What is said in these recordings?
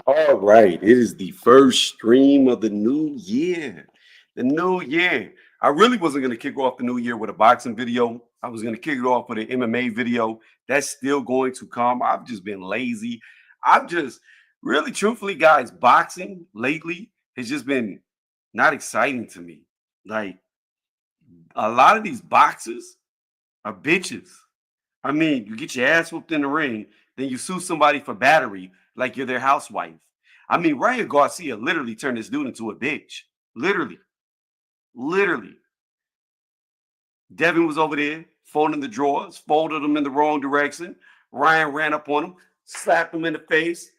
All right, it is the first stream of the new year. The new year. I really wasn't going to kick off the new year with a boxing video. I was going to kick it off with an MMA video. That's still going to come. I've just been lazy. I've just really, truthfully, guys, boxing lately has just been not exciting to me. Like a lot of these boxers are bitches. I mean, you get your ass whooped in the ring, then you sue somebody for battery like you're their housewife. I mean, Ryan Garcia literally turned this dude into a bitch. Literally, literally. Devin was over there folding the drawers, folded them in the wrong direction. Ryan ran up on him, slapped him in the face.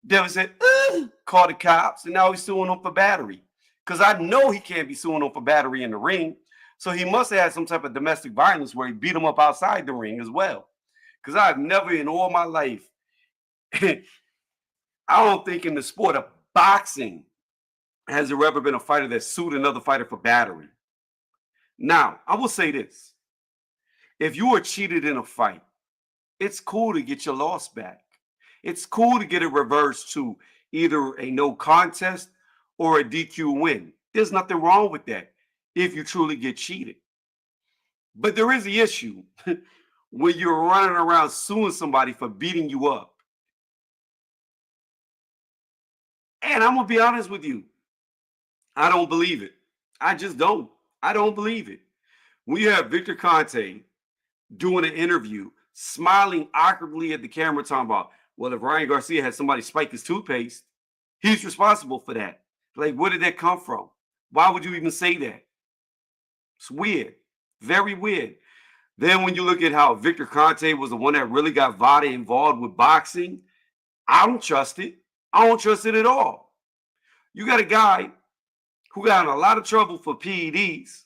Devin said, "Ugh," called the cops, and now he's suing him for battery. Because I know he can't be suing him for battery in the ring. So he must have had some type of domestic violence where he beat him up outside the ring as well. Because I've never in all my life, I don't think in the sport of boxing has there ever been a fighter that sued another fighter for battery. Now, I will say this. If you are cheated in a fight, it's cool to get your loss back. It's cool to get it reversed to either a no contest or a DQ win. There's nothing wrong with that if you truly get cheated. But there is the issue when you're running around suing somebody for beating you up. And I'm going to be honest with you. I don't believe it. I just don't. I don't believe it. We have Victor Conte doing an interview, smiling awkwardly at the camera, talking about, well, if Ryan Garcia had somebody spike his toothpaste, he's responsible for that. Like, where did that come from? Why would you even say that? It's weird. Very weird. Then when you look at how Victor Conte was the one that really got VADA involved with boxing, I don't trust it. I don't trust it at all. You got a guy who got in a lot of trouble for PEDs,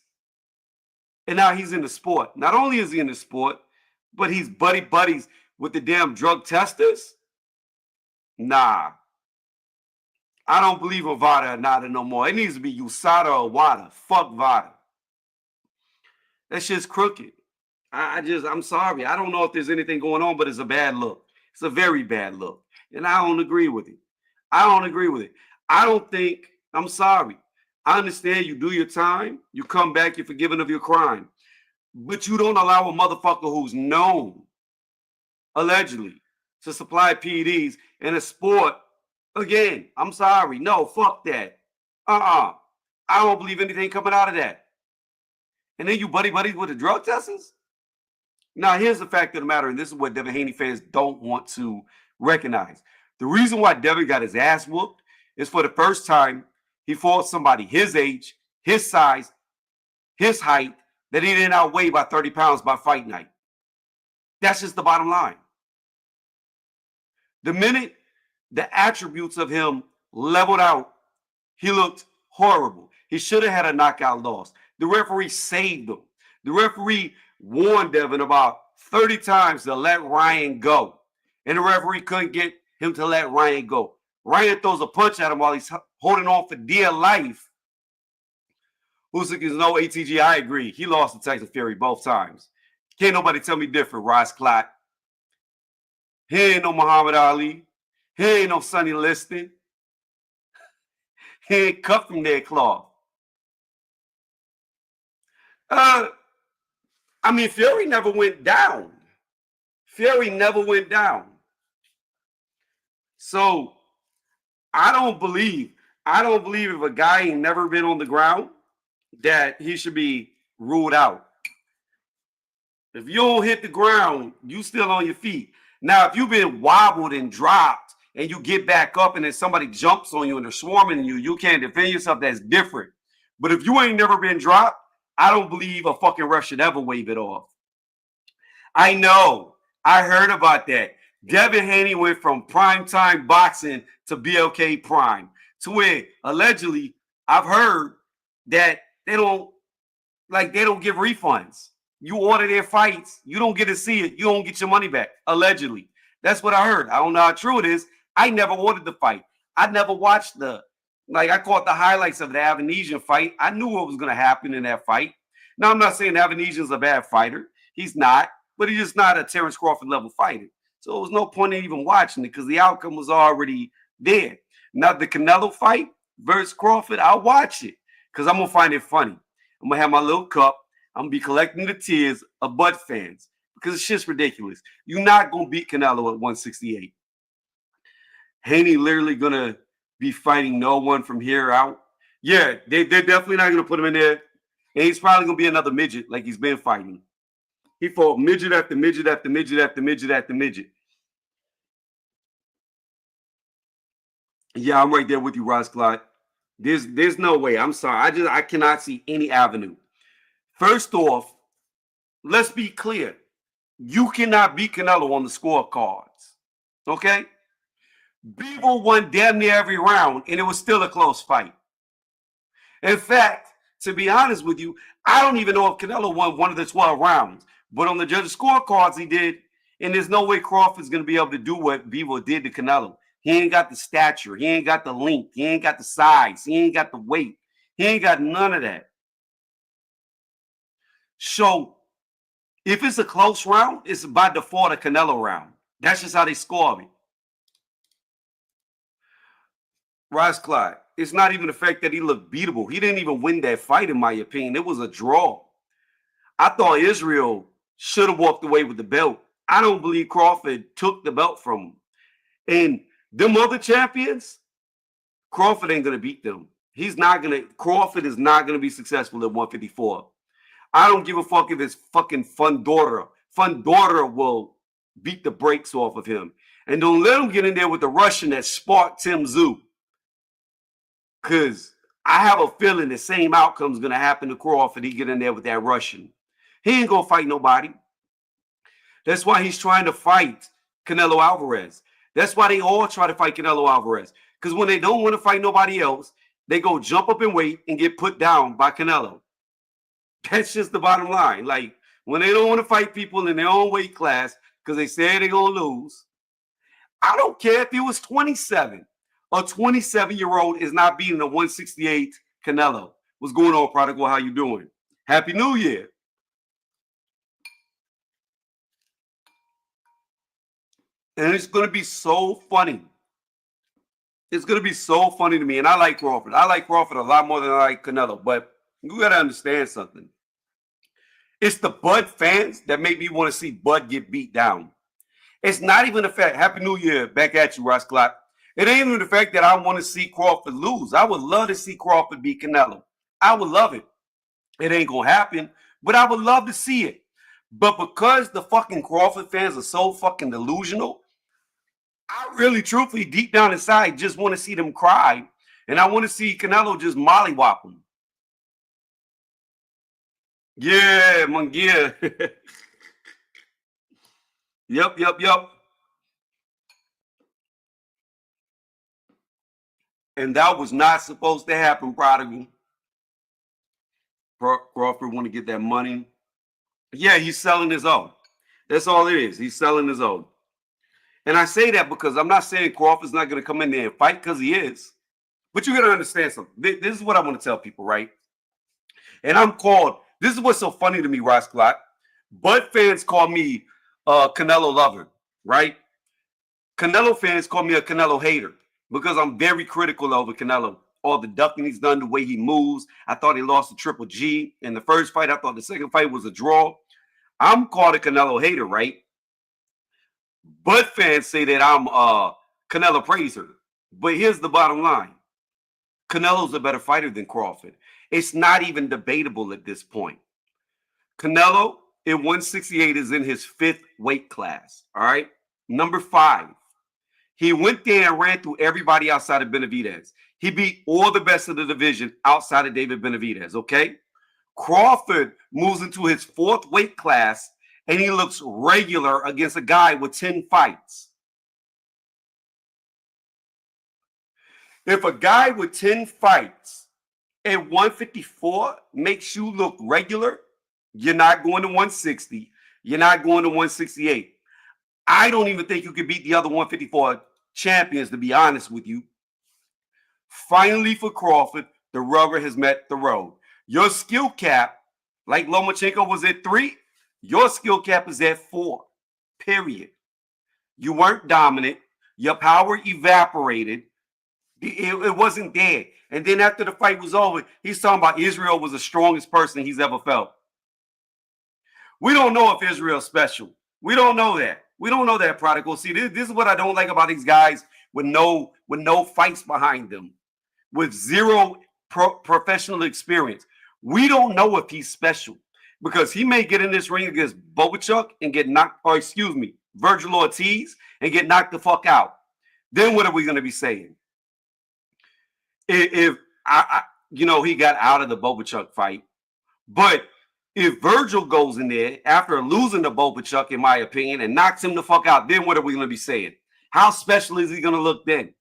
and now he's in the sport. Not only is he in the sport, but he's buddies with the damn drug testers. Nah, I don't believe in VADA or NADA no more. It needs to be USADA or WADA. Fuck VADA. That shit's crooked. I'm sorry. I don't know if there's anything going on, but it's a bad look. It's a very bad look. And I don't agree with it. I don't agree with it. I don't think, I'm sorry. I understand you do your time, you come back, you're forgiven of your crime. But you don't allow a motherfucker who's known, allegedly, to supply PEDs in a sport. Again, I'm sorry. No, fuck that. I don't believe anything coming out of that. And then you buddies with the drug testers? Now, here's the fact of the matter, and this is what Devin Haney fans don't want to recognize. The reason why Devin got his ass whooped is for the first time he fought somebody his age, his size, his height, that he didn't outweigh by 30 pounds by fight night. That's just the bottom line. The minute the attributes of him leveled out, he looked horrible. He should have had a knockout loss. The referee saved him. The referee warned Devin about 30 times to let Ryan go. And the referee couldn't get him to let Ryan go. Ryan throws a punch at him while he's holding on for dear life. Usyk is no ATG. I agree. He lost to Tyson Fury both times. Can't nobody tell me different, Ross Clot. He ain't no Muhammad Ali. He ain't no Sonny Liston. He ain't cut from their cloth. I mean, Fury never went down. Fury never went down. So I don't believe if a guy ain't never been on the ground that he should be ruled out. If you don't hit the ground, you still on your feet. Now, if you've been wobbled and dropped and you get back up and then somebody jumps on you and they're swarming you, you can't defend yourself, that's different. But if you ain't never been dropped, I don't believe a fucking ref should ever wave it off. I know. I heard about that. Devin Haney went from primetime boxing to BLK Prime, to where allegedly I've heard that they don't give refunds. You order their fights, you don't get to see it, you don't get your money back. Allegedly. That's what I heard. I don't know how true it is. I never ordered the fight. I never watched I caught the highlights of the Avanesian fight. I knew what was going to happen in that fight. Now, I'm not saying Avanesian's a bad fighter. He's not, but he's just not a Terrence Crawford level fighter. So there was no point in even watching it because the outcome was already there. Now, the Canelo fight versus Crawford, I'll watch it because I'm going to find it funny. I'm going to have my little cup. I'm going to be collecting the tears of Bud fans because it's just ridiculous. You're not going to beat Canelo at 168. Haney literally going to be fighting no one from here out. Yeah, they're definitely not going to put him in there. And he's probably going to be another midget like he's been fighting. He fought midget after midget after midget after midget after midget. Yeah, I'm right there with you, Ross Clyde. There's no way. I'm sorry. I cannot see any avenue. First off, let's be clear. You cannot beat Canelo on the scorecards. Okay? Bivol won damn near every round, and it was still a close fight. In fact, to be honest with you, I don't even know if Canelo won one of the 12 rounds. But on the judges' scorecards, he did. And there's no way Crawford's going to be able to do what Bivol did to Canelo. He ain't got the stature. He ain't got the length. He ain't got the size. He ain't got the weight. He ain't got none of that. So, if it's a close round, it's by default a Canelo round. That's just how they score me. Ross Clyde, it's not even the fact that he looked beatable. He didn't even win that fight, in my opinion. It was a draw. I thought Israel should have walked away with the belt. I don't believe Crawford took the belt from him. And them other champions, Crawford ain't going to beat them. Crawford is not going to be successful at 154. I don't give a fuck if it's fucking Fundora. Fundora will beat the brakes off of him. And don't let him get in there with the Russian that sparked Tim Tszyu. Because I have a feeling the same outcome is going to happen to Crawford. He get in there with that Russian. He ain't going to fight nobody. That's why he's trying to fight Canelo Alvarez. That's why they all try to fight Canelo Alvarez. Because when they don't want to fight nobody else, they go jump up and wait and get put down by Canelo. That's just the bottom line. Like, when they don't want to fight people in their own weight class because they say they're going to lose, I don't care if he was 27. A 27-year-old is not beating a 168 Canelo. What's going on, Prodigal? How you doing? Happy New Year. And it's going to be so funny. It's going to be so funny to me. And I like Crawford. I like Crawford a lot more than I like Canelo. But you got to understand something. It's the Bud fans that make me want to see Bud get beat down. It's not even the fact. Happy New Year. Back at you, Ross Clock. It ain't even the fact that I want to see Crawford lose. I would love to see Crawford beat Canelo. I would love it. It ain't going to happen, but I would love to see it. But because the fucking Crawford fans are so fucking delusional, I really, truthfully, deep down inside, just want to see them cry. And I want to see Canelo just mollywop them. Yeah, man, yeah. Yep. And that was not supposed to happen, Prodigal. Crawford want to get that money. Yeah, he's selling his own. That's all it is. He's selling his own. And I say that because I'm not saying Crawford's not going to come in there and fight, because he is. But you got to understand something. This is what I want to tell people, right? And this is what's so funny to me, Ross Clock. Bud fans call me a Canelo lover, right? Canelo fans call me a Canelo hater because I'm very critical over Canelo. All the ducking he's done, the way he moves. I thought he lost to Triple G in the first fight. I thought the second fight was a draw. I'm called a Canelo hater, right? Bud fans say that I'm a Canelo praiser. But here's the bottom line. Canelo's a better fighter than Crawford. It's not even debatable at this point. Canelo at 168 is in his 5th weight class, all right? Number 5. He went there and ran through everybody outside of Benavidez. He beat all the best of the division outside of David Benavidez, okay? Crawford moves into his 4th weight class, and he looks regular against a guy with 10 fights. If a guy with 10 fights at 154 makes you look regular, you're not going to 160. You're not going to 168. I don't even think you could beat the other 154 champions, to be honest with you. Finally, for Crawford, the rubber has met the road. Your skill cap, like Lomachenko was at 3, your skill cap is at 4, period. You weren't dominant. Your power evaporated. It wasn't there. And then after the fight was over, he's talking about Israel was the strongest person he's ever felt. We don't know if Israel's special. We don't know that. We don't know that, Prodigal. See, this is what I don't like about these guys with no fights behind them, with zero professional experience. We don't know if he's special because he may get in this ring against Bobuchuk and get knocked, or excuse me, Virgil Ortiz and get knocked the fuck out. Then what are we going to be saying? If he got out of the Bobuchuk fight, but if Virgil goes in there after losing to Bobuchuk, in my opinion, and knocks him the fuck out, then what are we going to be saying? How special is he going to look then?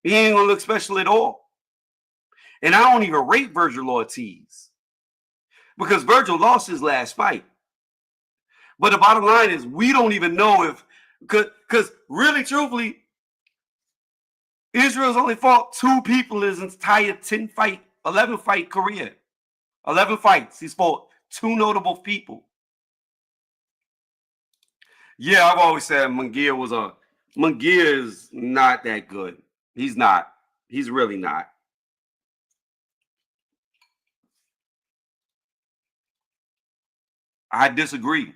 He ain't going to look special at all. And I don't even rate Virgil Ortiz because Virgil lost his last fight. But the bottom line is we don't even know if, because really, truthfully, Israel's only fought 2 people in his entire 11 fight career. 11 fights. He's fought 2 notable people. Yeah, I've always said Munguia is not that good. He's not. He's really not. I disagree.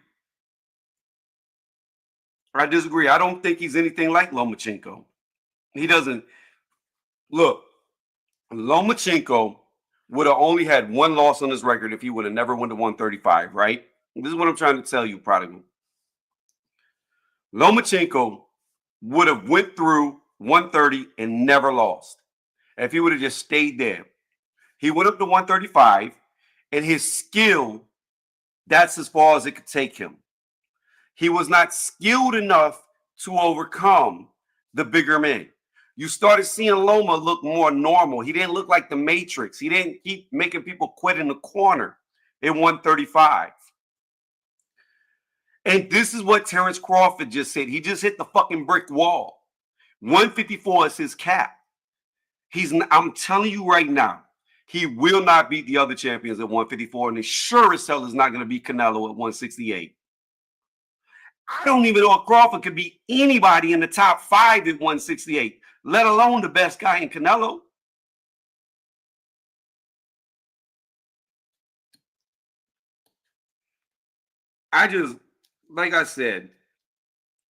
I don't think he's anything like Lomachenko. He doesn't. Look, Lomachenko would have only had 1 loss on his record if he would have never won to 135, right? This is what I'm trying to tell you, Prodigal. Lomachenko would have went through 130 and never lost if he would have just stayed there. He went up to 135, and his skill, that's as far as it could take him. He was not skilled enough to overcome the bigger men. You started seeing Loma look more normal. He didn't look like the Matrix. He didn't keep making people quit in the corner at 135. And this is what Terrence Crawford just said. He just hit the fucking brick wall. 154 is his cap. I'm telling you right now, he will not beat the other champions at 154, and he sure as hell is not going to beat Canelo at 168. I don't even know if Crawford could beat anybody in the top 5 at 168, let alone the best guy in Canelo. Like I said,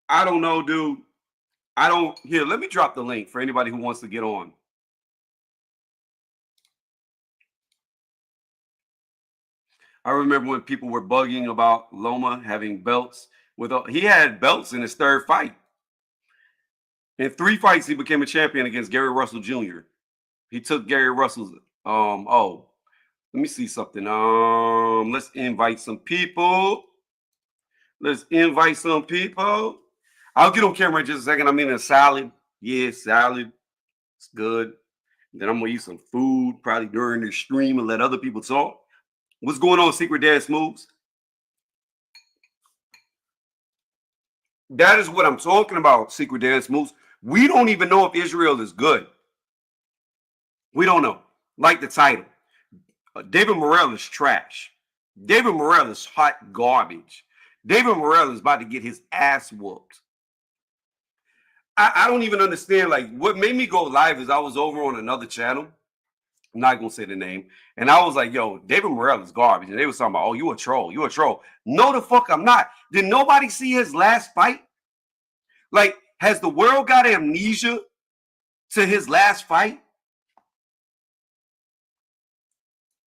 I don't know, dude. Here, let me drop the link for anybody who wants to get on. I remember when people were bugging about Loma having belts. He had belts in his 3rd fight. In 3 fights, he became a champion against Gary Russell Jr. He took Gary Russell's. Let me see something. Let's invite some people. I'll get on camera in just a second. I'm eating a salad. Yeah, salad. It's good. Then I'm gonna eat some food probably during the stream and let other people talk. What's going on, Secret Dad Smooths? That is what I'm talking about, Secret Dad Smooths. We don't even know if Israel is good. We don't know. Like the title. David Morrell is trash. David Morrell is hot garbage. David Morrell is about to get his ass whooped. I don't even understand. Like, what made me go live is I was over on another channel. I'm not going to say the name. And I was like, yo, David Morrell is garbage. And they were talking about, oh, you a troll. You a troll. No, the fuck I'm not. Did nobody see his last fight? Like, has the world got amnesia to his last fight?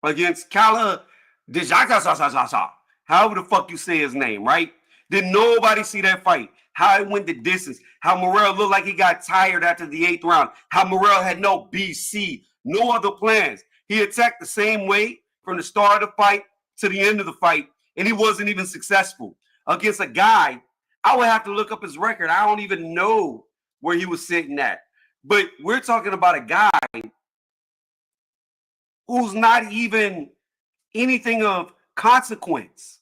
Against Kala Dijaka, however the fuck you say his name, right? Did nobody see that fight? How it went the distance. How Morrell looked like he got tired after the 8th round. How Morrell had no BC, no other plans. He attacked the same way from the start of the fight to the end of the fight, and he wasn't even successful against a guy. I would have to look up his record. I don't even know where he was sitting at. But we're talking about a guy who's not even anything of consequence.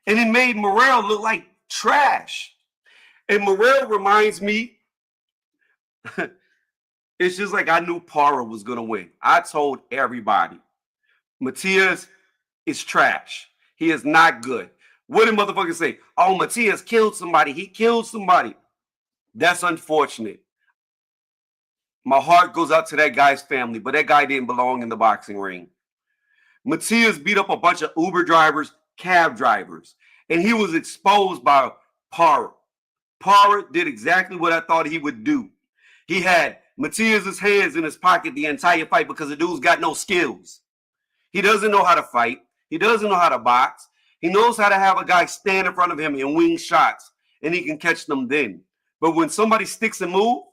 And it made Morrell look like trash. And Morrell reminds me, it's just like I knew Parra was going to win. I told everybody, Matias is trash. He is not good. What did motherfuckers say? Oh, Matias killed somebody. He killed somebody. That's unfortunate. My heart goes out to that guy's family, but that guy didn't belong in the boxing ring. Matias beat up a bunch of Uber drivers, cab drivers, and he was exposed by Parra. Parra did exactly what I thought he would do. He had Matias's hands in his pocket the entire fight because the dude's got no skills. He doesn't know how to fight. He doesn't know how to box. He knows how to have a guy stand in front of him and wing shots, and he can catch them then. But when somebody sticks and move,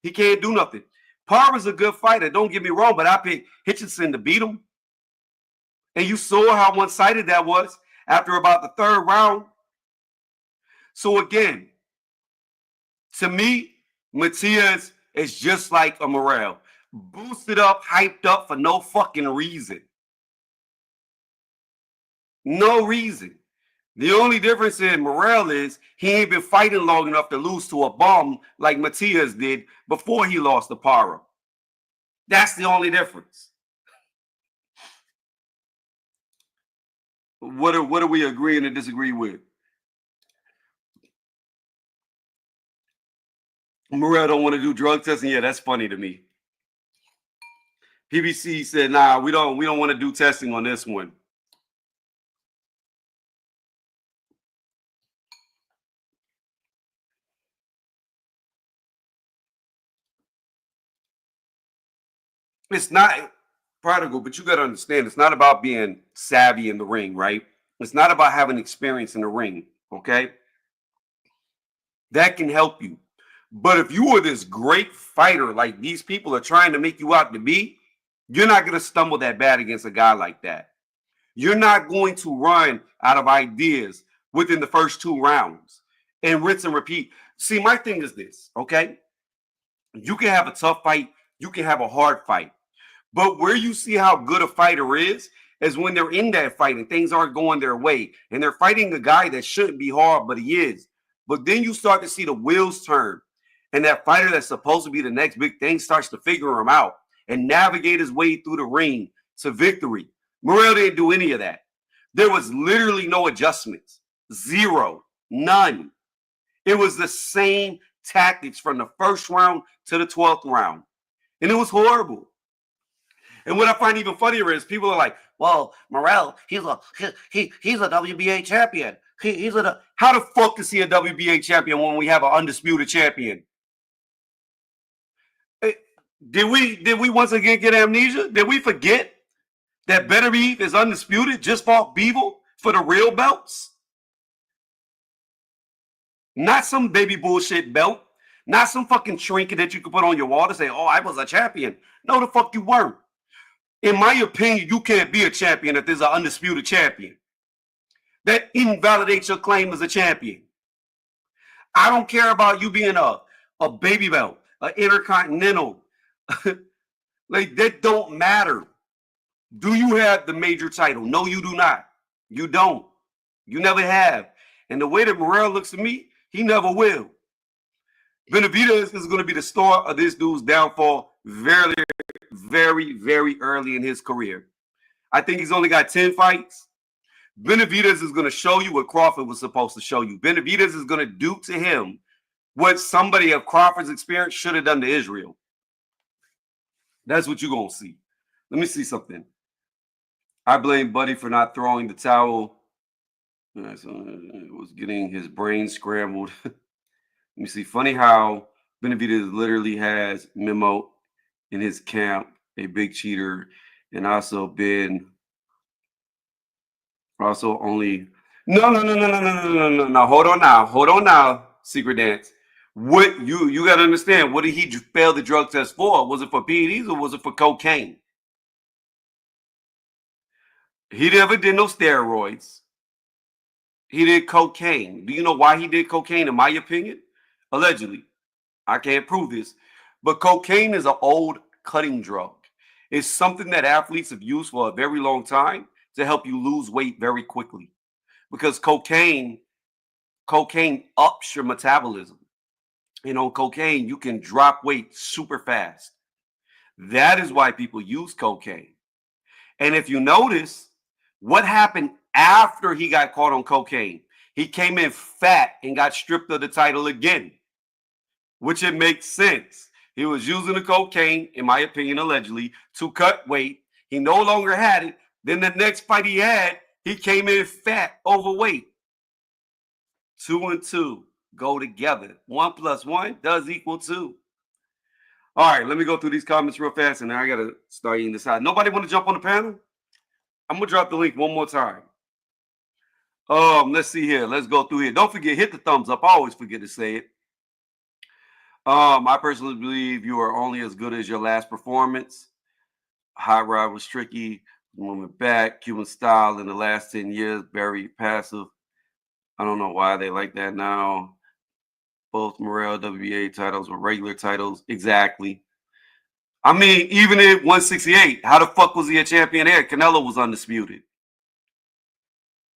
he can't do nothing. Parra's a good fighter, don't get me wrong, but I picked Hitchinson to beat him. And you saw how one-sided that was after about the third round. So again, to me, Matias is just like a Morrell. Boosted up, hyped up for no fucking reason. No reason. The only difference in Morrell is he ain't been fighting long enough to lose to a bum like Matias did before he lost to Parra. That's the only difference. What are we agreeing and disagree with? Morrell don't want to do drug testing. Yeah, that's funny to me. PBC said, "Nah, we don't want to do testing on this one." It's not prodigal, but you got to understand, it's not about being savvy in the ring, right? It's not about having experience in the ring, okay? That can help you. But if you are this great fighter like these people are trying to make you out to be, you're not going to stumble that bad against a guy like that. You're not going to run out of ideas within the first 2 rounds and rinse and repeat. See, my thing is this, okay? You can have a tough fight. You can have a hard fight. But where you see how good a fighter is when they're in that fight and things aren't going their way and they're fighting a guy that shouldn't be hard, but he is. But then you start to see the wheels turn and that fighter that's supposed to be the next big thing starts to figure him out and navigate his way through the ring to victory. Morrell didn't do any of that. There was literally no adjustments. Zero. None. It was the same tactics from the first round to the 12th round. And it was horrible. And what I find even funnier is people are like, well, Morrell, he's a WBA champion. How the fuck is he a WBA champion when we have an undisputed champion? Did we once again get amnesia? Did we forget that Benavidez is undisputed, just fought Bevel for the real belts? Not some baby bullshit belt. Not some fucking trinket that you could put on your wall to say, oh, I was a champion. No, the fuck you weren't. In my opinion, you can't be a champion if there's an undisputed champion. That invalidates your claim as a champion. I don't care about you being a baby belt, an intercontinental. Like, that don't matter. Do you have the major title? No, you do not. You don't. You never have. And the way that Morrell looks at me, he never will. Benavidez is going to be the star of this dude's downfall very, very, very early in his career. I think he's only got 10 fights. Benavidez is going to show you what Crawford was supposed to show you. Benavidez is going to do to him what somebody of Crawford's experience should have done to Israel. That's what you're going to see. Let me see something. I blame Buddy for not throwing the towel. So it was getting his brain scrambled. Let me see. Funny how Benavidez literally has Memo in his camp, a big cheater, and also been only. No. Hold on now. Secret Dance. What you got to understand? What did he fail the drug test for? Was it for PEDs or was it for cocaine? He never did no steroids. He did cocaine. Do you know why he did cocaine? In my opinion, allegedly, I can't prove this, but cocaine is an old cutting drug. It's something that athletes have used for a very long time to help you lose weight very quickly, because cocaine ups your metabolism. And on cocaine, you can drop weight super fast. That is why people use cocaine. And if you notice, what happened after he got caught on cocaine? He came in fat and got stripped of the title again. which it makes sense. He was using the cocaine, in my opinion, allegedly, to cut weight. He no longer had it. Then the next fight he had, he came in fat, overweight. 2 and 2 go together. 1 plus 1 does equal 2. All right, let me go through these comments real fast, and then I got to start eating this out. Nobody want to jump on the panel? I'm going to drop the link one more time. Let's see here. Let's go through here. Don't forget, hit the thumbs up. I always forget to say it. I personally believe you are only as good as your last performance. Hot Rod was tricky. Went back. Cuban style in the last 10 years. Very passive. I don't know why they like that now. Both Morrell WBA titles were regular titles. Exactly. I mean, even at 168, how the fuck was he a champion there? Canelo was undisputed.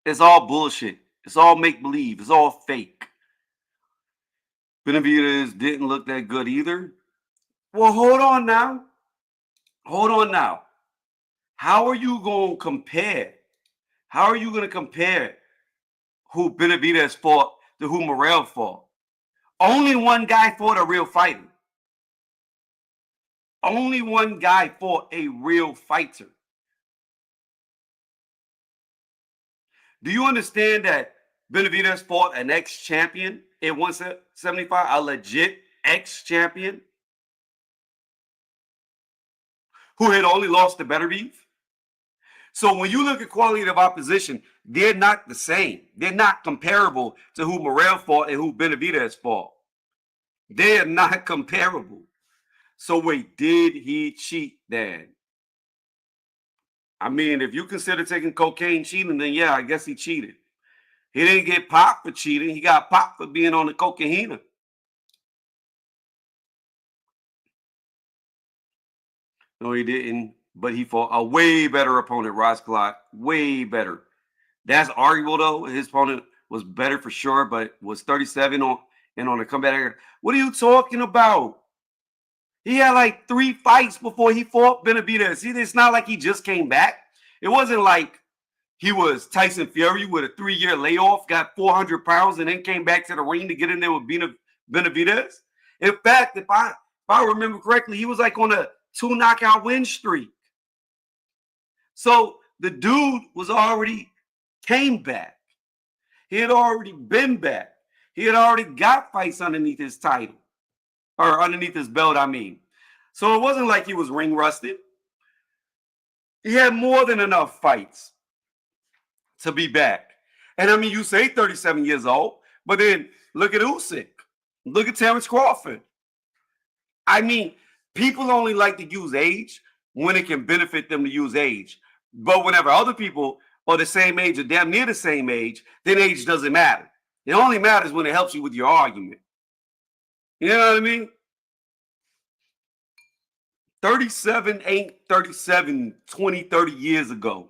It's all bullshit. It's all make-believe. It's all fake. Benavidez didn't look that good either. Well, hold on now. Hold on now. How are you going to compare? How are you going to compare who Benavidez fought to who Morrell fought? Only one guy fought a real fighter. Only one guy fought a real fighter. Do you understand that Benavidez fought an ex-champion at 175, a legit ex-champion who had only lost to Benavidez? So when you look at quality of opposition, they're not the same. They're not comparable to who Morrell fought and who Benavidez fought. They're not comparable. So wait, did he cheat then? I mean, if you consider taking cocaine cheating, then yeah, I guess he cheated. He didn't get popped for cheating. He got popped for being on the cocaine. No, he didn't. But he fought a way better opponent, Ross Clark. Way better. That's arguable, though. His opponent was better for sure, but was 37 on a comeback. What are you talking about? He had like 3 fights before he fought Benavidez. See, it's not like he just came back. It wasn't like he was Tyson Fury with a 3-year layoff, got 400 pounds, and then came back to the ring to get in there with Benavidez. In fact, if I remember correctly, he was like on a 2 knockout win streak. So the dude was already came back. He had already been back. He had already got fights underneath his title. Or underneath his belt, I mean. So it wasn't like he was ring rusted. He had more than enough fights to be back. And I mean, you say 37 years old, but then look at Usyk. Look at Terrence Crawford. I mean, people only like to use age when it can benefit them to use age. But whenever other people are the same age or damn near the same age, then age doesn't matter. It only matters when it helps you with your argument. You know what I mean? 37 ain't 37 20, 30 years ago.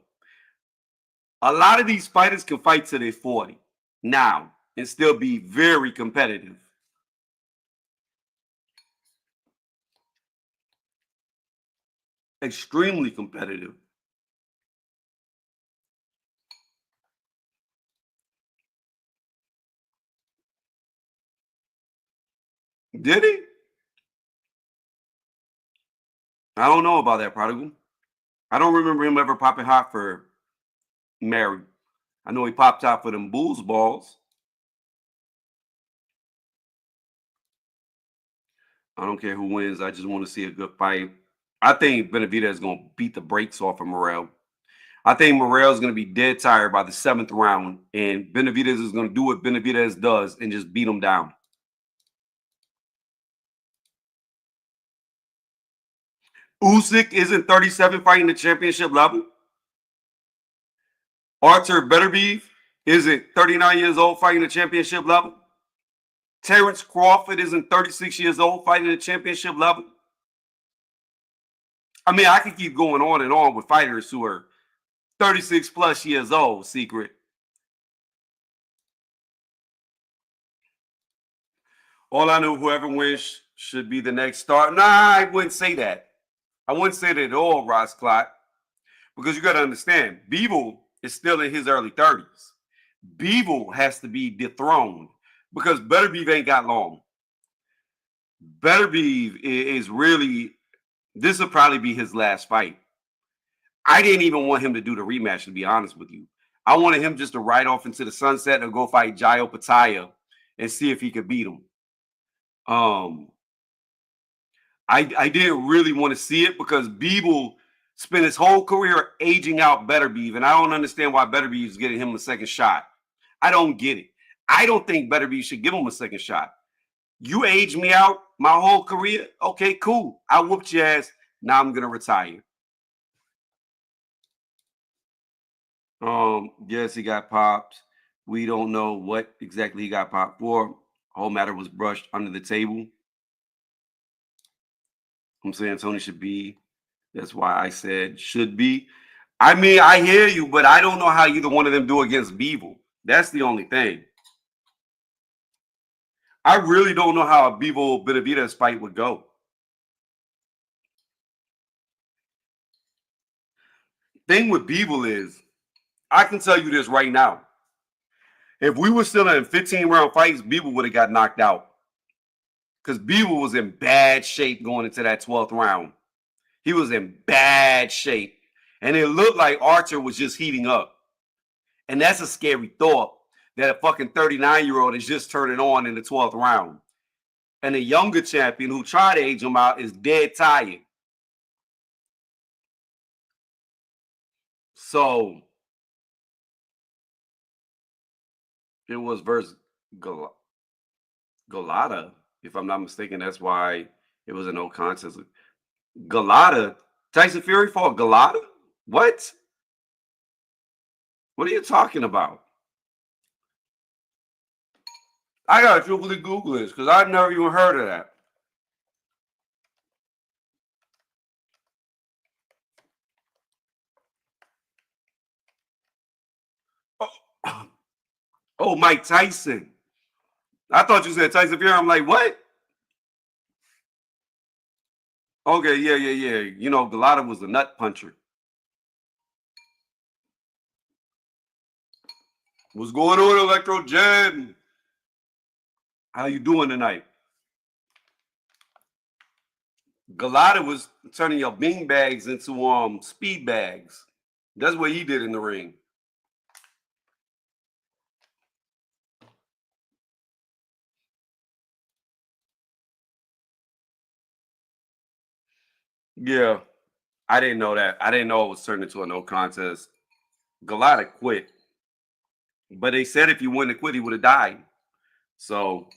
A lot of these fighters can fight till they're 40 now and still be very competitive. Extremely competitive. Did he? I don't know about that, Prodigal. I don't remember him ever popping hot for Mary. I know he popped out for them Bulls balls. I don't care who wins. I just want to see a good fight. I think Benavidez is going to beat the brakes off of Morrell. I think Morrell is going to be dead tired by the 7th round, and Benavidez is going to do what Benavidez does and just beat him down. Usyk isn't 37 fighting the championship level. Artur Beterbiev isn't 39 years old fighting the championship level. Terrence Crawford isn't 36 years old fighting the championship level. I mean, I could keep going on and on with fighters who are 36 plus years old, Secret. All I know, whoever wins should be the next star. Nah, I wouldn't say that. I wouldn't say that at all, Ross Clark, because you got to understand, Bivol is still in his early 30s. Bivol has to be dethroned because Beterbiev ain't got long. Beterbiev is really, this will probably be his last fight. I didn't even want him to do the rematch, to be honest with you. I wanted him just to ride off into the sunset and go fight Jayo Pataya and see if he could beat him. Um, I didn't really want to see it because Beeble spent his whole career aging out Beterbiev, and I don't understand why Beterbiev is getting him a second shot. I don't get it. I don't think Beterbiev should give him a second shot. You aged me out my whole career. Okay, cool. I whooped your ass. Now I'm gonna retire. Yes, he got popped. We don't know what exactly he got popped for. Whole matter was brushed under the table. I'm saying Tony should be. That's why I said should be. I mean, I hear you, but I don't know how either one of them do against Beeble. That's the only thing. I really don't know how a Beeble Benavidez fight would go. Thing with Beeble is, I can tell you this right now. If we were still in 15-round fights, Beeble would have got knocked out. Because Beeble was in bad shape going into that 12th round. He was in bad shape. And it looked like Archer was just heating up. And that's a scary thought that a fucking 39-year-old is just turning on in the 12th round. And a younger champion who tried to age him out is dead tired. So it was versus Galata, if I'm not mistaken. That's why it was a no contest. Galata, Tyson Fury fought Galata? What? What are you talking about? I gotta truthfully Google this because I've never even heard of that. Oh, oh, Mike Tyson. I thought you said Tyson Fury. I'm like, what? Okay, yeah. You know, Galata was a nut puncher. What's going on, Electro Jen? How you doing tonight? Galata was turning your bean bags into speed bags. That's what he did in the ring. Yeah, I didn't know that. I didn't know it was turned into a no contest. Galata quit, but they said if he wouldn't have quit, he would have died. So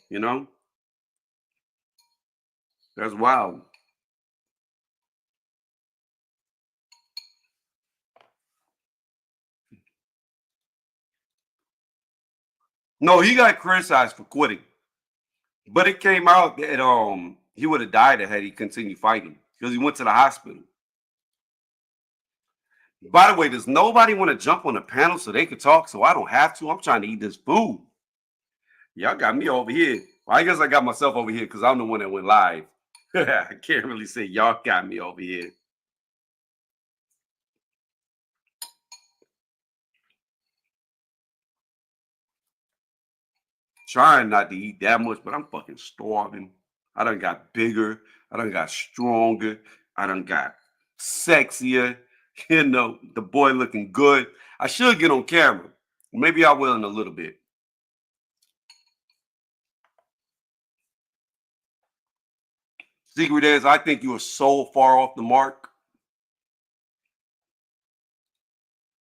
that's wild. No, he got criticized for quitting, but it came out that he would have died had he continued fighting because he went to the hospital. By the way, does nobody want to jump on the panel so they could talk so I don't have to? I'm trying to eat this food. Y'all got me over here. Well, I guess I got myself over here because I'm the one that went live. I can't really say y'all got me over here. Trying not to eat that much, but I'm fucking starving. I done got bigger. I done got stronger. I done got sexier. The boy looking good. I should get on camera. Maybe I will in a little bit. Secret is, I think you are so far off the mark.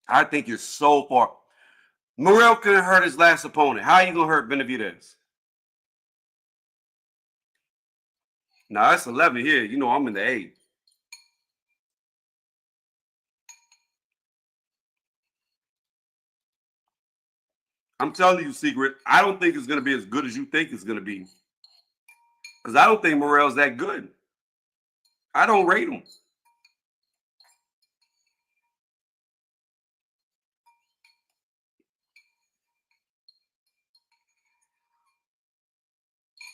I think you're so far. Morrell couldn't hurt his last opponent. How are you gonna hurt Benavidez? Now that's 11 here. I'm in the 8. I'm telling you, Secret, I don't think it's gonna be as good as you think it's gonna be. Because I don't think Morrell's that good. I don't rate him.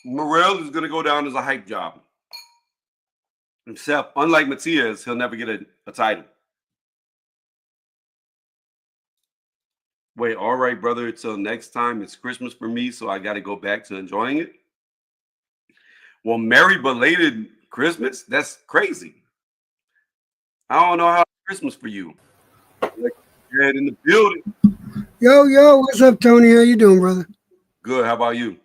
Morrell is gonna go down as a hype job. Except, unlike Matias, he'll never get a title. Wait, all right, brother. Till next time, it's Christmas for me, so I got to go back to enjoying it. Well, Merry belated Christmas? That's crazy. I don't know how it's Christmas for you. Like, you're in the building. Yo, what's up, Tony? How you doing, brother? Good. How about you?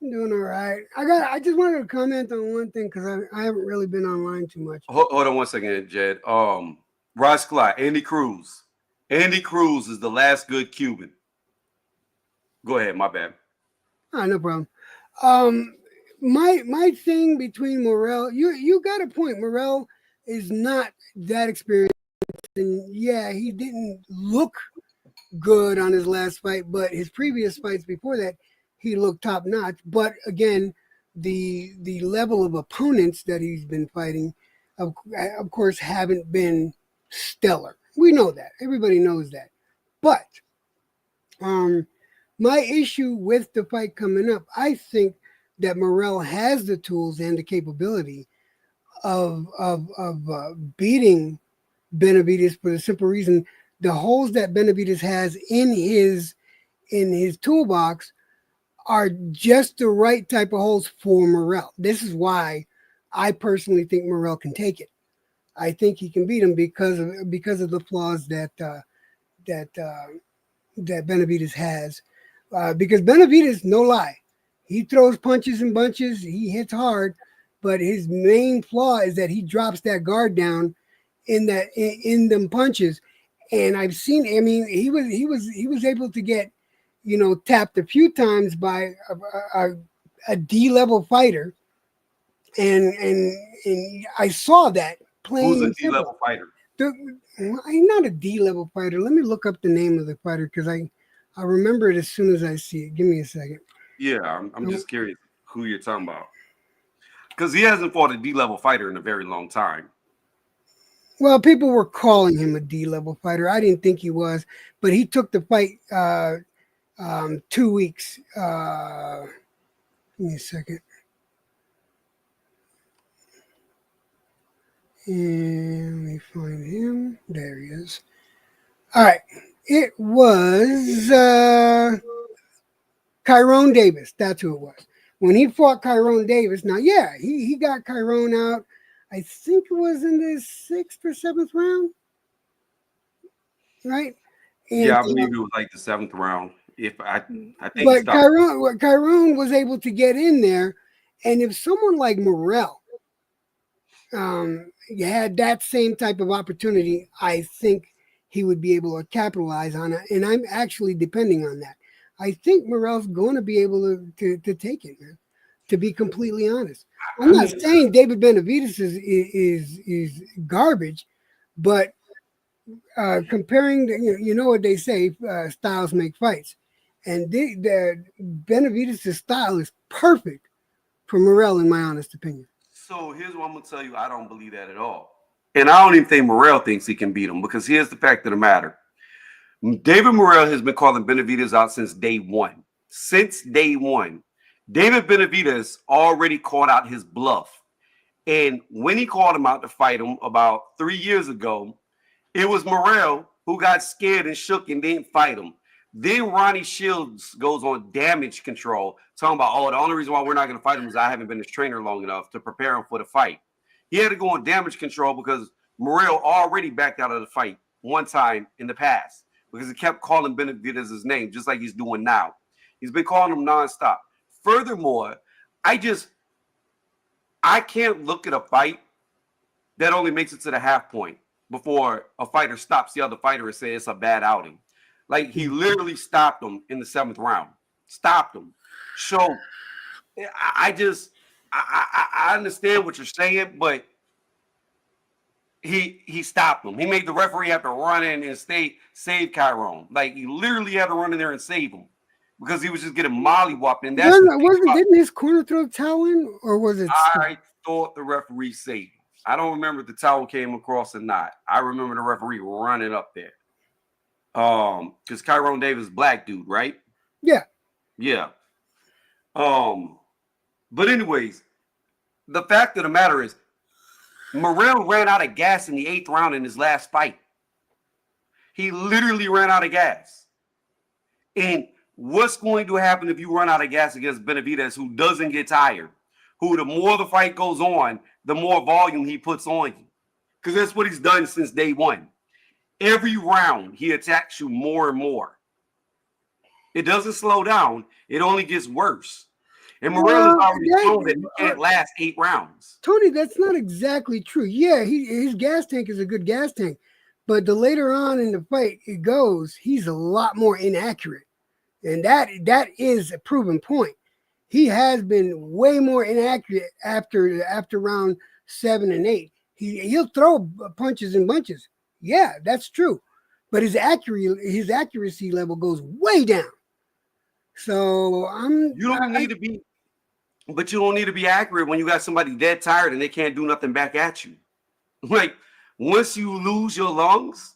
I'm doing all right. I just wanted to comment on one thing because I haven't really been online too much. Hold on one second, Jed. Rod Scott, Andy Cruz. Andy Cruz is the last good Cuban. Go ahead, my bad. No problem. Um, my thing between Morrell, you got a point. Morrell is not that experienced, and yeah, he didn't look good on his last fight, but his previous fights before that, he looked top notch. But again, the level of opponents that he's been fighting, of course, haven't been stellar. We know that. Everybody knows that. But um, my issue with the fight coming up, I think that Morrell has the tools and the capability of beating Benavidez for the simple reason the holes that Benavidez has in his toolbox are just the right type of holes for Morrell. This is why I personally think Morrell can take it. I think he can beat him because of the flaws that that Benavidez has. Because Benavidez, no lie, he throws punches and bunches. He hits hard, but his main flaw is that he drops that guard down in them punches. And I've seen. I mean, he was able to get, tapped a few times by a D level fighter, and I saw that Who's plain a and D simple. level fighter? The, I'm not a D level fighter. Let me look up the name of the fighter because I remember it as soon as I see it. Give me a second. Yeah, I'm just curious who you're talking about. Because he hasn't fought a D level fighter in a very long time. Well, people were calling him a D level fighter. I didn't think he was, but he took the fight 2 weeks. Give me a second. And let me find him. There he is. All right. It was Kyrone Davis. That's who it was. When he fought Kyrone Davis, now, yeah, he got Kyrone out. I think it was in the sixth or seventh round, right? And Yeah, I believe it was like the seventh round. If I think he but stopped. Kyrone was able to get in there, and if someone like Morrell had that same type of opportunity, I think he would be able to capitalize on it. And I'm actually depending on that. I think Morrell's going to be able to take it, man. To be completely honest, I'm I not mean, saying David Benavidez is garbage, but comparing, you know what they say, styles make fights, and the Benavidez' style is perfect for Morrell, in my honest opinion. so here's what I'm gonna tell you. I don't believe that at all. And I don't even think Morrell thinks he can beat him because here's the fact of the matter. David Morrell has been calling Benavidez out since day one. Since day one. David Benavidez already called out his bluff. And when he called him out to fight him about 3 years ago, it was Morrell who got scared and shook and didn't fight him. Then Ronnie Shields goes on damage control, talking about, oh, the only reason why we're not going to fight him is I haven't been his trainer long enough to prepare him for the fight. He had to go on damage control because Morrell already backed out of the fight one time in the past because he kept calling Benavidez' name, just like he's doing now. He's been calling him nonstop. Furthermore, I can't look at a fight that only makes it to the half point before a fighter stops the other fighter and says it's a bad outing. Like he literally stopped him in the seventh round. Stopped him. So I understand what you're saying, but he stopped him. He made the referee have to run in and save Kyrone. Like he literally had to run in there and save him because he was just getting mollywhopped. And that's the thing about, Didn't his corner throw the towel in, or was it? I thought the referee saved him. I don't remember if the towel came across or not. I remember the referee running up there. Because Kyrone Davis, black dude, right? Yeah. Yeah. But anyways, the fact of the matter is, Morrell ran out of gas in the eighth round in his last fight. He literally ran out of gas. And what's going to happen if you run out of gas against Benavidez, who doesn't get tired, who the more the fight goes on, the more volume he puts on you. Because that's what he's done since day one. Every round, he attacks you more and more. It doesn't slow down. It only gets worse. And Morrell has already shown that he can't last 8 rounds. Tony, that's not exactly true. Yeah, his gas tank is a good gas tank. But the later on in the fight it goes, he's a lot more inaccurate. And that is a proven point. He has been way more inaccurate after round 7 and 8. He'll throw punches and bunches. Yeah, that's true. But his accuracy level goes way down. So you don't need to be accurate when you got somebody dead tired and they can't do nothing back at you. Like, once you lose your lungs,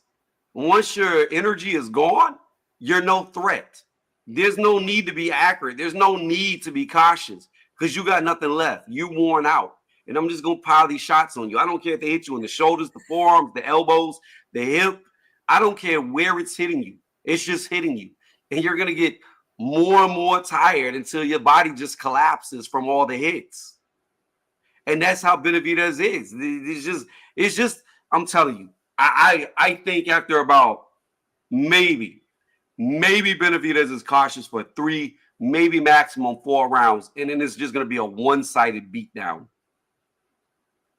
once your energy is gone, you're no threat. There's no need to be accurate. There's no need to be cautious because you got nothing left. You worn out. And I'm just going to pile these shots on you. I don't care if they hit you in the shoulders, the forearms, the elbows, the hip. I don't care where it's hitting you. It's just hitting you. And you're going to get more and more tired until your body just collapses from all the hits. And that's how Benavidez is. It's just, I'm telling you, I think after about maybe Benavidez is cautious for 3, maybe maximum 4 rounds. And then it's just going to be a one-sided beatdown.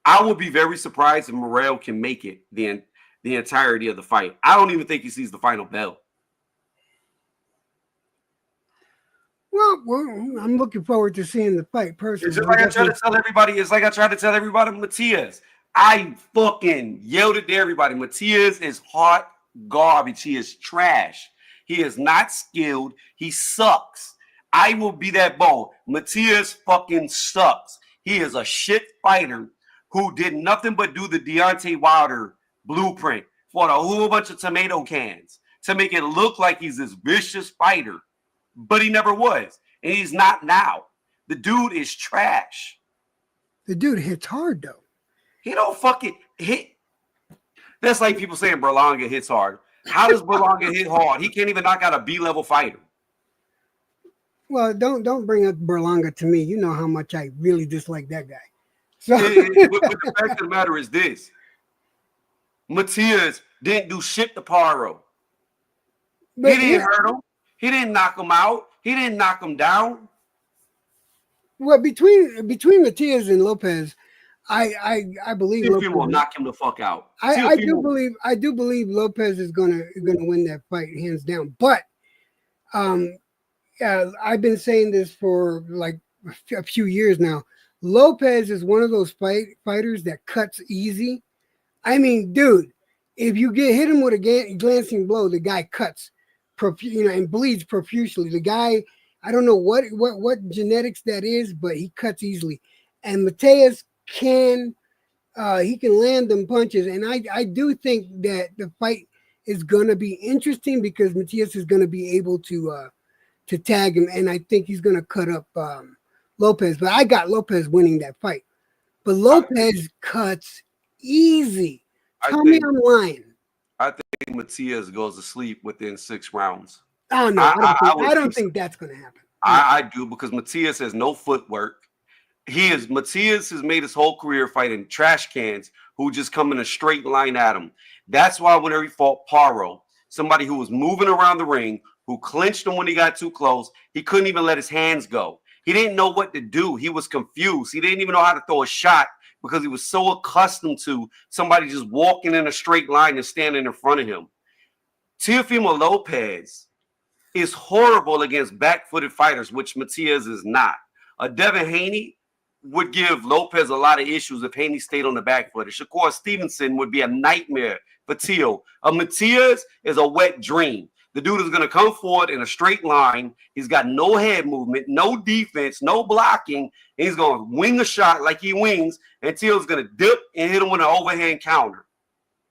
I would be very surprised if Morrell can make it the entirety of the fight. I don't even think he sees the final bell. Well, I'm looking forward to seeing the fight personally. It's just like I try to tell everybody. It's like I tried to tell everybody, Matias. I fucking yelled it to everybody. Matias is hot garbage. He is trash. He is not skilled. He sucks. I will be that bold. Matias fucking sucks. He is a shit fighter who did nothing but do the Deontay Wilder blueprint for a whole bunch of tomato cans to make it look like he's this vicious fighter. But he never was. And he's not now. The dude is trash. The dude hits hard, though. He don't fucking hit. That's like people saying Berlanga hits hard. How does Berlanga hit hard? He can't even knock out a B-level fighter. Well, don't bring up Berlanga to me. You know how much I really dislike that guy. So, but the fact of the matter is this. Matias didn't do shit to Paro. He didn't hurt him. He didn't knock him out. He didn't knock him down. Well, between Matias and Lopez, I believe Lopez will knock him the fuck out. I do believe Lopez is gonna win that fight hands down. But I've been saying this for like a few years now. Lopez is one of those fighters that cuts easy. I mean, dude, if you hit him with a glancing blow, the guy cuts, and bleeds profusely. The guy, I don't know what genetics that is, but he cuts easily. And Matias can land them punches, and I do think that the fight is gonna be interesting because Matias is gonna be able to tag him, and I think he's gonna cut up Lopez. But I got Lopez winning that fight. But Lopez cuts easy. Tell me I'm lying. I think Matias goes to sleep within 6 rounds. Oh no, I don't think that's gonna happen. I do, because Matias has no footwork. Matias has made his whole career fighting trash cans who just come in a straight line at him. That's why whenever he fought Paro, somebody who was moving around the ring, who clinched him when he got too close, he couldn't even let his hands go. He didn't know what to do. He was confused. He didn't even know how to throw a shot because he was so accustomed to somebody just walking in a straight line and standing in front of him. Teofimo Lopez is horrible against back-footed fighters, which Matias is not. Devin Haney would give Lopez a lot of issues if Haney stayed on the back foot. Shakur Stevenson would be a nightmare for Teo. Matias is a wet dream. The dude is going to come forward in a straight line. He's got no head movement, no defense, no blocking. And he's going to wing a shot like he wings, and Teo's going to dip and hit him with an overhand counter.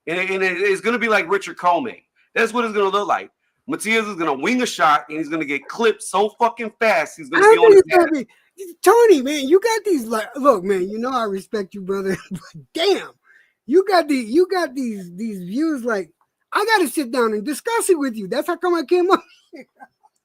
And it's going to be like Richard Comey. That's what it's going to look like. Matias is going to wing a shot, and he's going to get clipped so fucking fast, he's going to be on his head. Tony, man, you got these, like, look, man, you know I respect you, brother, but damn, you got these views. Like, I got to sit down and discuss it with you. That's how come I came up here.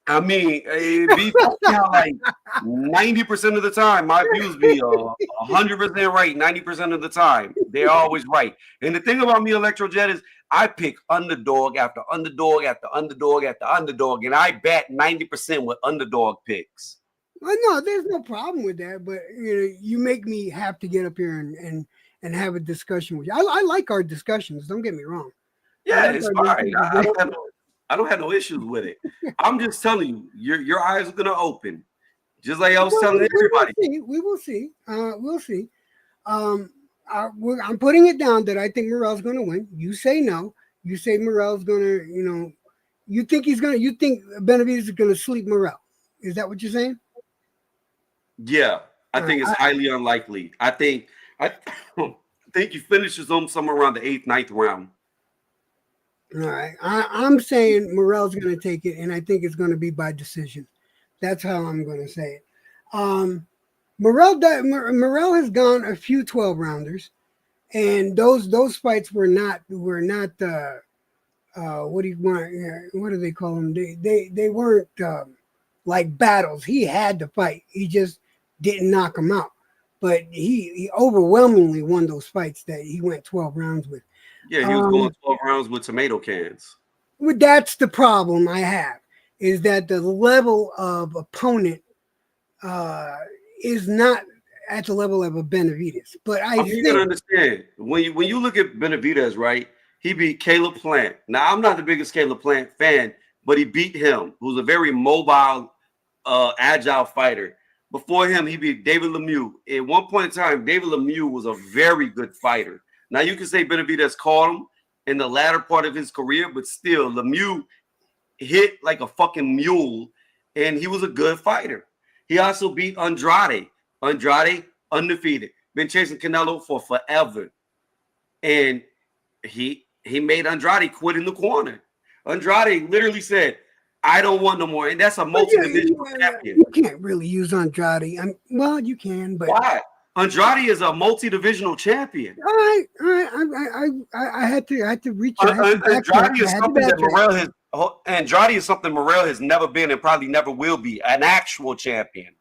I mean, it be funny how like 90% of the time my views be 100% right, 90% of the time. They're always right. And the thing about me, Electrojet, is I pick underdog after underdog after underdog after underdog, and I bet 90% with underdog picks. Well, no, there's no problem with that, but you make me have to get up here and have a discussion with you. I like our discussions. Don't get me wrong. I Yeah, like it's our fine. discussions. I don't have no issues with it. I'm just telling you, your eyes are gonna open. Just like I was Well, telling we will everybody. see. We will see. We'll see. Um, I'm putting it down that I think Morrell's going to win. You say no. You say Morrell's going to, you think he's going to, you think Benavidez is going to sleep Morrell. Is that what you're saying? Yeah, I All right. think it's highly unlikely. I think he finishes them somewhere around the 8th, 9th round. All right. I'm saying Morrell's going to take it, and I think it's going to be by decision. That's how I'm going to say it. Morrell has gone a few 12 rounders, and those fights were not what do you want? What do they call them? They weren't like battles. He had to fight. He just didn't knock him out. But he overwhelmingly won those fights that he went 12 rounds with. Yeah, he was going 12 rounds with tomato cans. Well, that's the problem I have, is that the level of opponent is not at the level of a Benavidez. But I mean, think you gotta understand when you look at Benavidez, right? He beat Caleb Plant. Now, I'm not the biggest Caleb Plant fan, but he beat him, who's a very mobile, agile fighter. Before him, he beat David Lemieux. At one point in time, David Lemieux was a very good fighter. Now, you can say Benavidez caught him in the latter part of his career, but still, Lemieux hit like a fucking mule, and he was a good fighter. He also beat Andrade. Andrade, undefeated. Been chasing Canelo for forever. And he made Andrade quit in the corner. Andrade literally said, I don't want no more. And that's a multi-divisional champion. You can't really use Andrade. Well, you can, but why? Andrade is a multi-divisional champion. all right. I had to reach. Andrade is something that Morrell has. Andrade is something Morrell has never been and probably never will be, an actual champion.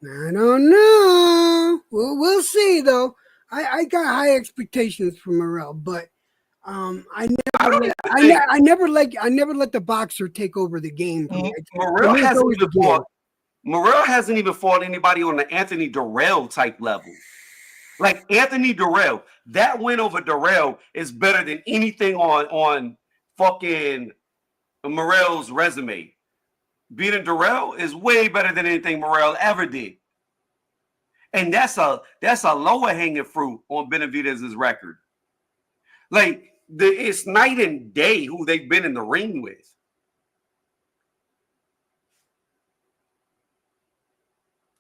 I don't know. We'll see though. I got high expectations for Morrell, but I never let the boxer take over the game. Morrell hasn't even fought anybody on the Anthony Durrell type level. Like Anthony Durrell, that win over Durrell is better than anything on fucking Morrell's resume. Beating Durrell is way better than anything Morrell ever did. And that's a lower hanging fruit on Benavidez's record. Like it's night and day who they've been in the ring with.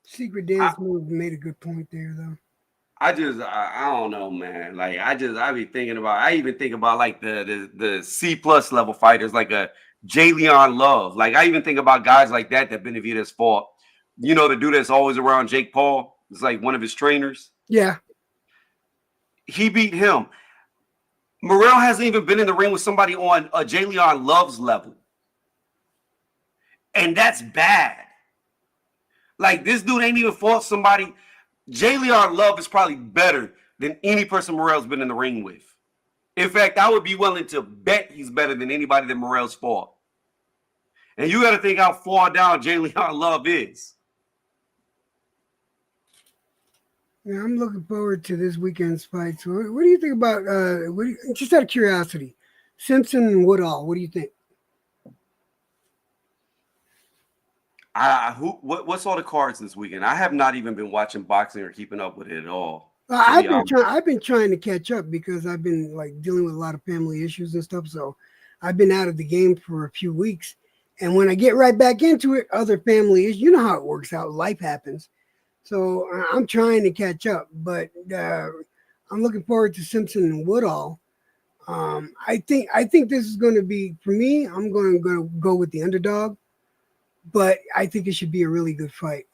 Secret Dance move made a good point there though. I don't know, man. Like I even think about like the C+ level fighters like a Jalen Love. Like I even think about guys like that Benavidez fought. You know, the dude that's always around Jake Paul. It's like one of his trainers. Yeah. He beat him. Morrell hasn't even been in the ring with somebody on a Jalen Love's level. And that's bad. Like this dude ain't even fought somebody. Jalen Love is probably better than any person Morrell's been in the ring with. In fact, I would be willing to bet he's better than anybody that Morrell's fought. And you got to think how far down Jalen Love is. Yeah, I'm looking forward to this weekend's fights. What do you think about? Just out of curiosity, Simpson and Woodall. What do you think? What's all the cards this weekend? I have not even been watching boxing or keeping up with it at all. I've been trying to catch up because I've been like dealing with a lot of family issues and stuff. So I've been out of the game for a few weeks. And when I get right back into it, other family issues, you know how it works out. Life happens. So I'm trying to catch up, but I'm looking forward to Simpson and Woodall. I think this is going to be, for me, I'm going to go with the underdog, but I think it should be a really good fight.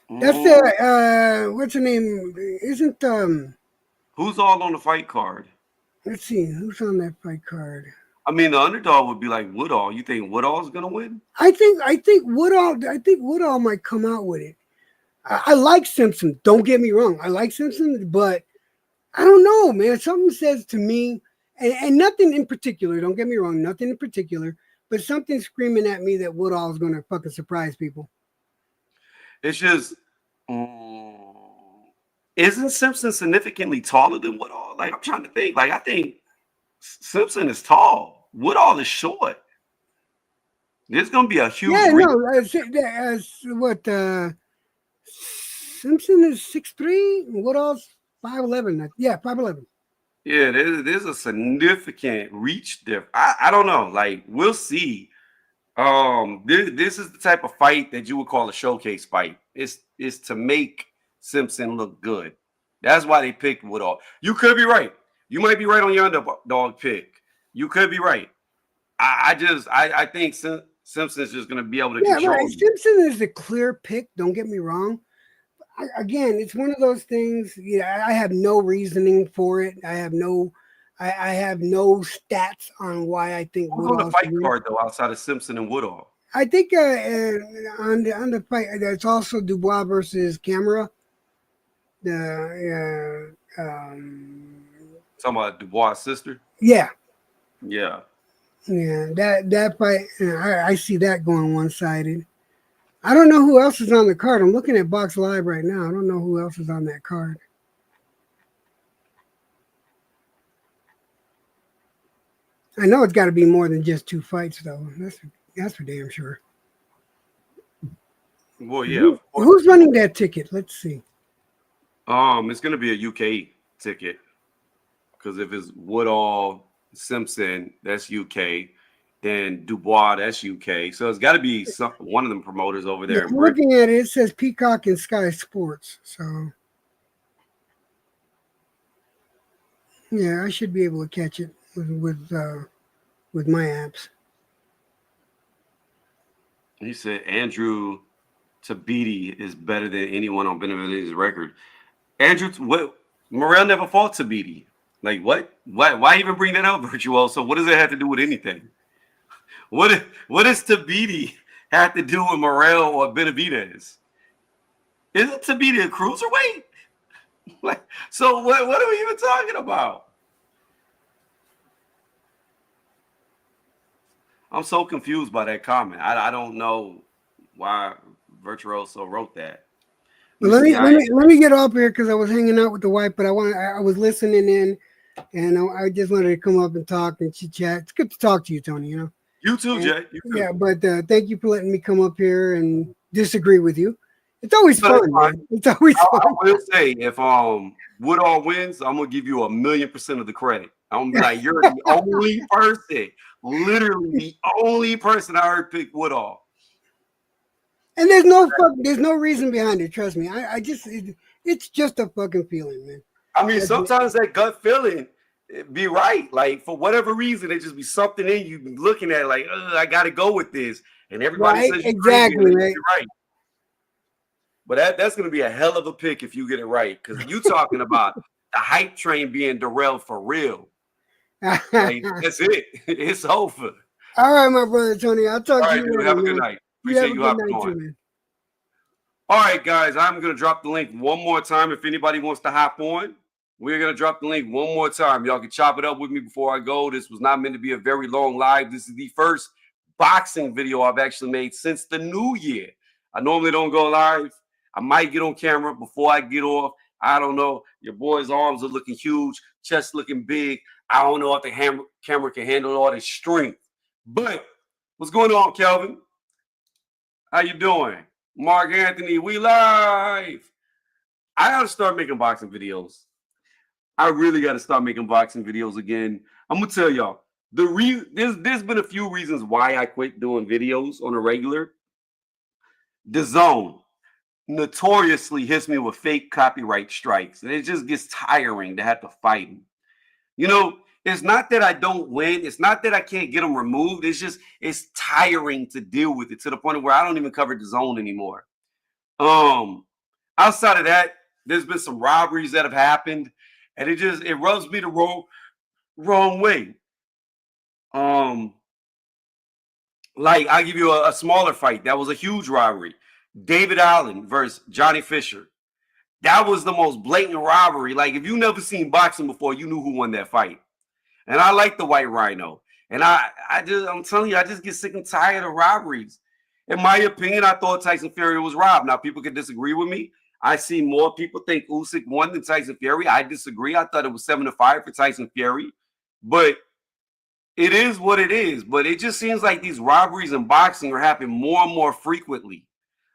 That's what's her name? Who's all on the fight card? Let's see, who's on that fight card? I mean, the underdog would be like Woodall. You think Woodall's gonna win? I think Woodall might come out with it. I like Simpson. Don't get me wrong. I like Simpson, but I don't know, man. Something says to me, and nothing in particular. Don't get me wrong. Nothing in particular, but something screaming at me that Woodall is gonna fucking surprise people. It's just, mm, isn't Simpson significantly taller than Woodall? Like I'm trying to think. Like I think Simpson is tall. Woodall is short. There's gonna be a huge Yeah, reach. no. What? Simpson is 6'3". Woodall's 5'11". Yeah, 5'11". Yeah, there's a significant reach difference. I don't know. Like we'll see. This is the type of fight that you would call a showcase fight. It's to make Simpson look good. That's why they picked Woodall. You could be right. You might be right on your underdog pick. You could be right. I think Simpson's just gonna be able to Yeah, control right. you. Simpson is a clear pick. Don't get me wrong. Again, it's one of those things. Yeah, I have no reasoning for it. I have no stats on why I think Who's on the Woodall should fight win. card though, outside of Simpson and Woodall? I think on the fight, it's also Dubois versus Camera. The Talking about Dubois' sister. yeah, Yeah. yeah, that fight. I see that going one sided. I don't know who else is on the card. I'm looking at Box Live right now. I don't know who else is on that card. I know it's got to be more than just two fights, though. That's for damn sure. Well, yeah, of course. Who's running that ticket? Let's see. It's gonna be a UK ticket because if it's Woodall Simpson, that's UK. Then Dubois, that's UK. So it's got to be one of them promoters over there Yeah, in I'm Britain. looking at it. It says Peacock and Sky Sports. So yeah, I should be able to catch it with my apps. He said Andrew Tabiti is better than anyone on Benavidez's record. Andrew, what? Morrell never fought Tabiti. Like what? Why even bring that up, Virtuoso? What does it have to do with anything? What does Tabiti have to do with Morrell or Benavidez? Isn't Tabiti a cruiserweight? Like, so what are we even talking about? I'm so confused by that comment. I don't know why Virtuoso wrote that. But let me get off here because I was hanging out with the wife, but I was listening in, and I just wanted to come up and talk and chit chat. It's good to talk to you, Tony. You know. You too, Jay. You too. Yeah, but thank you for letting me come up here and disagree with you. It's always fun, man. It's always fun. I will say if Woodall wins, I'm gonna give you 1,000,000% of the credit. I'm gonna be like, you're the only person, literally the only person I heard pick Woodall. And there's no reason behind it. Trust me. It's just a fucking feeling, man. I mean, sometimes that gut feeling be right. Like for whatever reason, it just be something in you looking at it like, I got to go with this, and everybody right? says you're exactly crazy, right. But that's going to be a hell of a pick if you get it right, because you talking about the hype train being derailed for real. Like, that's it. It's over. All right, my brother Tony. I'll talk to you later. Have a good night. Appreciate you hopping on. Too, man. All right, guys. I'm going to drop the link one more time. If anybody wants to hop on, we're going to drop the link one more time. Y'all can chop it up with me before I go. This was not meant to be a very long live. This is the first boxing video I've actually made since the new year. I normally don't go live. I might get on camera before I get off. I don't know. Your boy's arms are looking huge, chest looking big. I don't know if the camera can handle all this strength. But what's going on, Kelvin? How you doing? Mark Anthony, we live. I got to start making boxing videos. I really got to start making boxing videos again. I'm going to tell y'all, there's been a few reasons why I quit doing videos on a regular. DAZN notoriously hits me with fake copyright strikes, and it just gets tiring to have to fight them. You know, it's not that I don't win. It's not that I can't get them removed. It's tiring to deal with it to the point where I don't even cover DAZN anymore. Outside of that, there's been some robberies that have happened, and it rubs me the wrong way. Like I'll give you a smaller fight. That was a huge robbery. David Allen versus Johnny Fisher. That was the most blatant robbery. Like if you never seen boxing before, you knew who won that fight. And I like the White Rhino. And I'm telling you, I just get sick and tired of robberies. In my opinion, I thought Tyson Fury was robbed. Now people can disagree with me. I see more people think Usyk won than Tyson Fury. I disagree. I thought it was 7-5 for Tyson Fury, but it is what it is. But it just seems like these robberies in boxing are happening more and more frequently,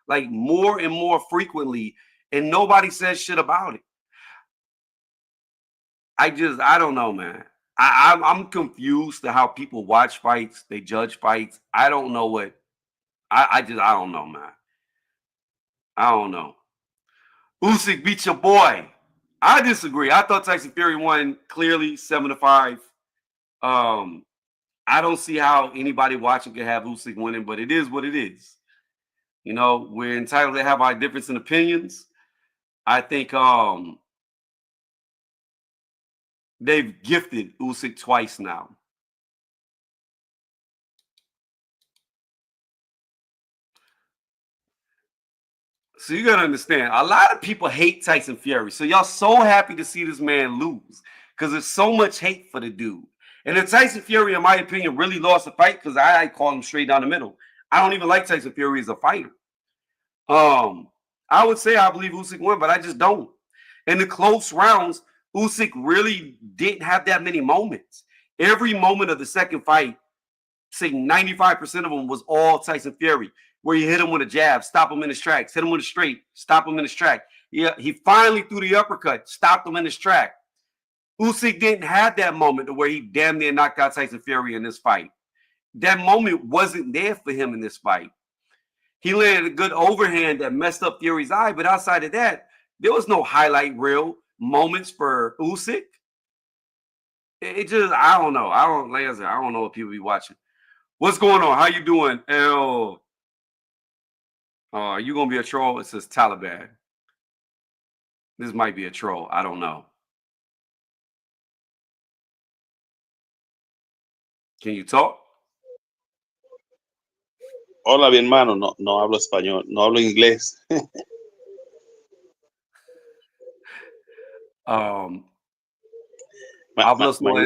like more and more frequently, and nobody says shit about it. I don't know, man. I'm confused to how people watch fights, they judge fights. I don't know what. I don't know, man. I don't know. Usyk beat your boy. I disagree. I thought Tyson Fury won clearly 7-5. I don't see how anybody watching could have Usyk winning, but it is what it is. You know, we're entitled to have our difference in opinions. I think they've gifted Usyk twice now. So you gotta understand, a lot of people hate Tyson Fury. So y'all so happy to see this man lose because there's so much hate for the dude. And if Tyson Fury, in my opinion, really lost the fight, because I call him straight down the middle. I don't even like Tyson Fury as a fighter. I would say I believe Usyk won, but I just don't. In the close rounds, Usyk really didn't have that many moments. Every moment of the second fight, say 95% of them was all Tyson Fury, where you hit him with a jab, stop him in his tracks, hit him with a straight, stop him in his track. He finally threw the uppercut, stopped him in his track. Usyk didn't have that moment to where he damn near knocked out Tyson Fury in this fight. That moment wasn't there for him in this fight. He landed a good overhand that messed up Fury's eye, but outside of that, there was no highlight reel moments for Usyk. It just, I don't know. I don't know what people be watching. What's going on? How you doing, L? Are you gonna be a troll? It says Taliban. This might be a troll. I don't know. Can you talk? Hola, mi hermano. No, no hablo español, no hablo inglés. Hablas no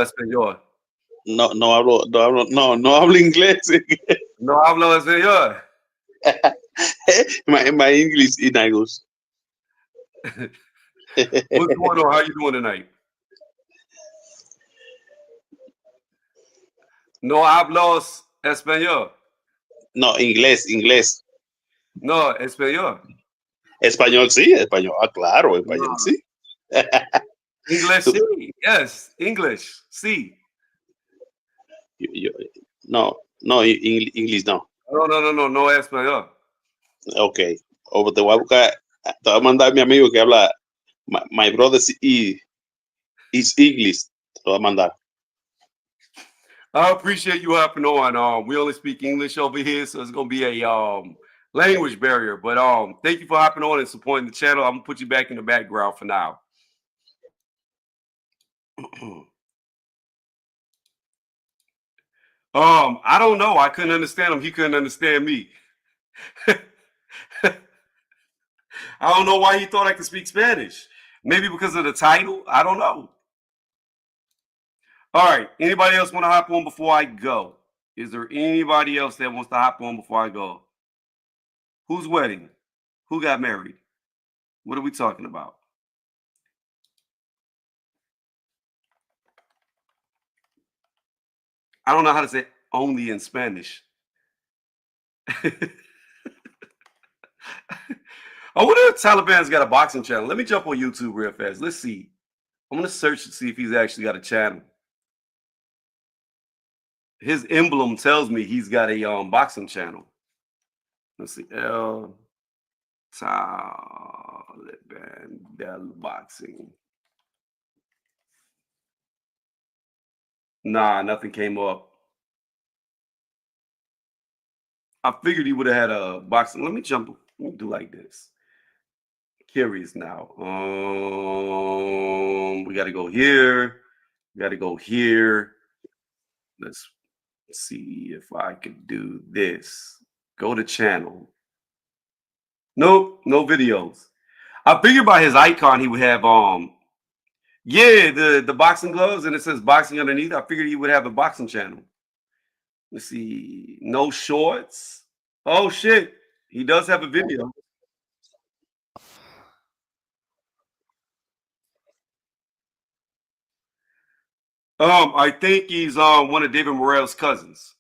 español. No hablo inglés. No hablo español. My English is not good. What's going on? How you doing tonight? No hablos español. No, inglés. No, español. Español sí, español. Ah, claro, español sí. English sí. Yes, English sí. No, English no. No español. Ok. O te voy a buscar, te voy a mandar a mi amigo que habla, my brother is English. Te lo voy a mandar. I appreciate you hopping on. We only speak English over here, so it's gonna be a language barrier. But thank you for hopping on and supporting the channel. I'm gonna put you back in the background for now. I don't know. I couldn't understand him. He couldn't understand me. I don't know why he thought I could speak Spanish. Maybe because of the title. I don't know. All right. Anybody else want to hop on before I go? Is there anybody else that wants to hop on before I go? Whose wedding? Who got married? What are we talking about? I don't know how to say only in Spanish. I wonder if Taliban's got a boxing channel. Let me jump on YouTube real fast. Let's see. I'm going to search to see if he's actually got a channel. His emblem tells me he's got a boxing channel. Let's see. El Taliban del Boxing. Nah, nothing came up. I figured he would have had a boxing. Let me jump. Let me do like this. Curious now. We got to go here. We got to go here. Let's see if I could do this. Go to channel. Nope, no videos. I figured by his icon he would have yeah, the boxing gloves and it says boxing underneath. I figured he would have a boxing channel. Let's see. No shorts. Oh shit. He does have a video. I think he's one of David Morrell's cousins.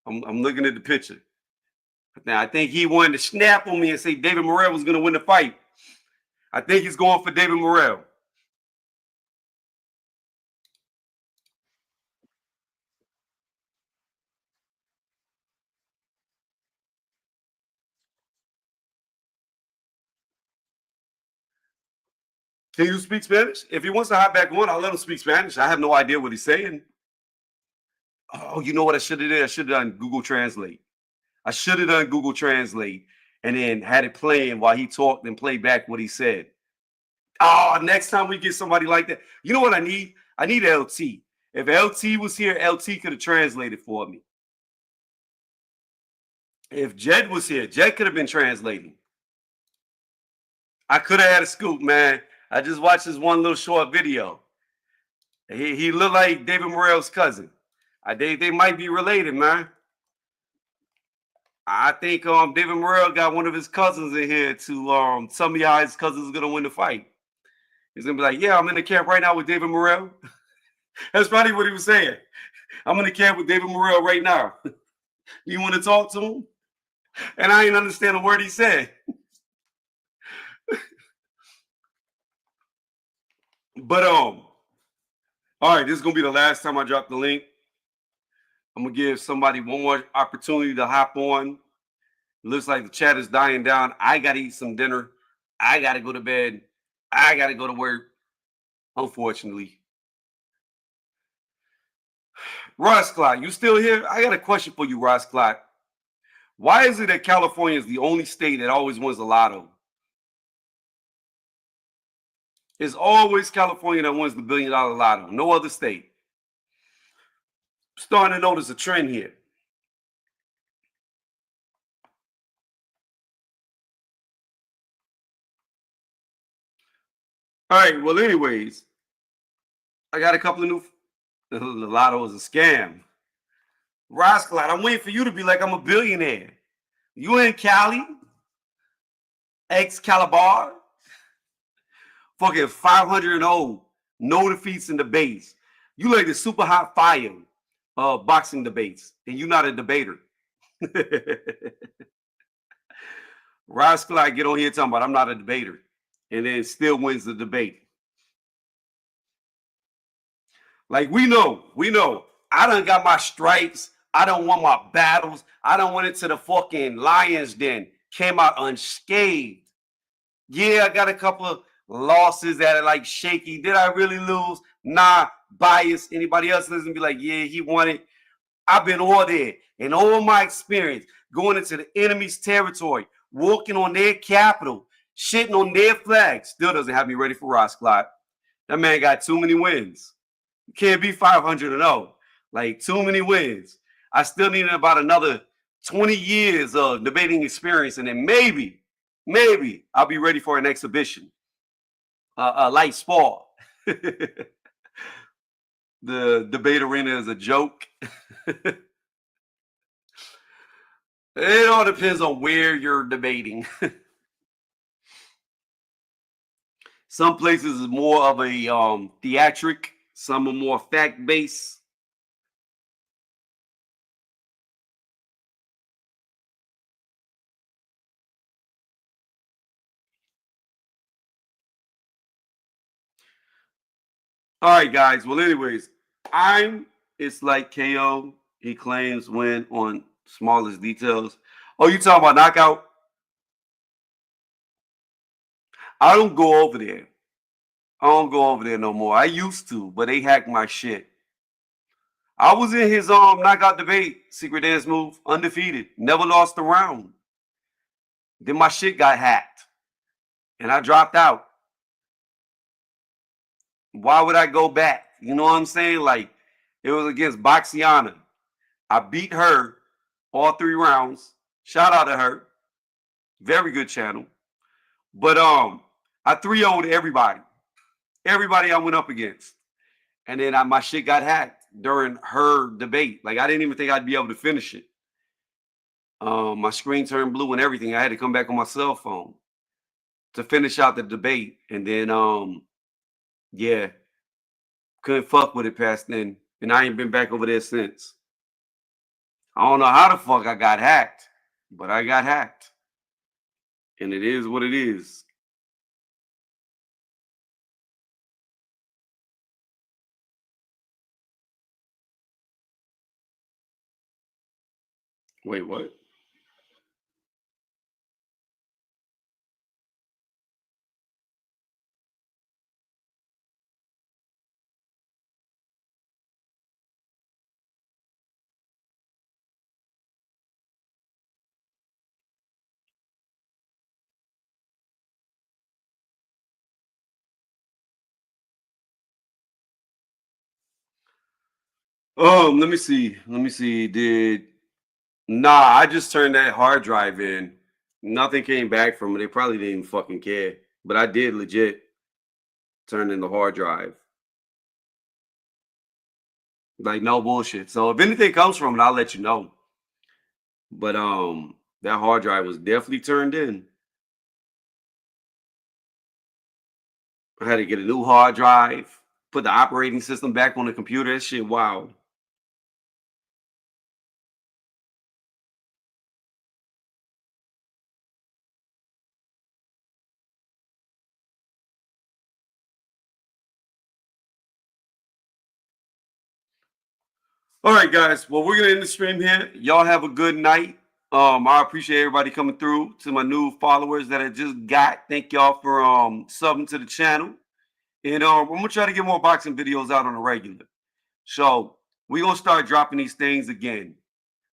I'm looking at the picture. Now I think he wanted to snap on me and say David Morrell was gonna win the fight. I think he's going for David Morrell. Can you speak Spanish? If he wants to hop back on, I'll let him speak Spanish. I have no idea what he's saying. Oh, you know what I should have did? I should have done Google Translate. I should have done Google Translate and then had it playing while he talked and played back what he said. Oh, next time we get somebody like that. You know what I need? I need LT. If LT was here, LT could have translated for me. If Jed was here, Jed could have been translating. I could have had a scoop, man. I just watched this one little short video. He looked like David Morrell's cousin. They might be related, man. I think David Morrell got one of his cousins in here to tell me how his cousin's gonna win the fight. He's gonna be like, yeah, I'm in the camp right now with David Morrell. That's probably what he was saying. I'm in the camp with David Morrell right now. You want to talk to him? And I ain't understand a word he said. But all right, this is gonna be the last time I drop the link. I'm gonna give somebody one more opportunity to hop on. It looks like the chat is dying down. I gotta eat some dinner. I gotta go to bed. I gotta go to work. Unfortunately. Ross Clyde, you still here? I got a question for you, Ross Clyde. Why is it that California is the only state that always wins the lotto? It's always California that wins the $1 billion lotto. No other state. Starting to notice a trend here. All right. Well, anyways, I got a couple of new. The lotto is a scam. Ross Clyde, I'm waiting for you to be like I'm a billionaire. You in Cali? Excalibur? Fucking 500-0. No defeats in debates. You like the super hot fire boxing debates, and you're not a debater. Ross Clyde get on here talking about I'm not a debater, and then still wins the debate. Like we know. I done got my stripes. I don't want my battles. I don't went into the fucking lion's den. Came out unscathed. Yeah, I got a couple of losses that are like shaky. Did I really lose? Nah, bias. Anybody else listen be like, yeah, he won it. I've been all there. And all my experience going into the enemy's territory, walking on their capital, shitting on their flag, still doesn't have me ready for Ross Clyde. That man got too many wins. You can't be 500-0. Like, too many wins. I still need about another 20 years of debating experience, and then maybe I'll be ready for an exhibition. A light spar. The debate arena is a joke. It all depends on where you're debating. Some places is more of a theatric. Some are more fact-based. All right, guys. Well, anyways, it's like KO. He claims win on smallest details. Oh, you talking about knockout? I don't go over there. I don't go over there no more. I used to, but they hacked my shit. I was in his knockout debate, secret dance move, undefeated, never lost a round. Then my shit got hacked, and I dropped out. Why would I go back? You know what I'm saying? Like, It was against Boxiana. I beat her all 3 rounds. Shout out to her. Very good channel. But I 3-0'd everybody. Everybody I went up against. And then my shit got hacked during her debate. Like, I didn't even think I'd be able to finish it. My screen turned blue and everything. I had to come back on my cell phone to finish out the debate. And then, yeah, couldn't fuck with it past then. And I ain't been back over there since. I don't know how the fuck I got hacked, but I got hacked. And it is what it is. Wait, what? Let me see. Let me see. Nah, I just turned that hard drive in. Nothing came back from it. They probably didn't even fucking care. But I did legit turn in the hard drive. Like, no bullshit. So if anything comes from it, I'll let you know. But that hard drive was definitely turned in. I had to get a new hard drive, put the operating system back on the computer. That shit wild. All right, guys. Well, we're gonna end the stream here. Y'all have a good night. I appreciate everybody coming through. To my new followers that I just got, thank y'all for subbing to the channel. And I'm gonna try to get more boxing videos out on a regular. So we're gonna start dropping these things again.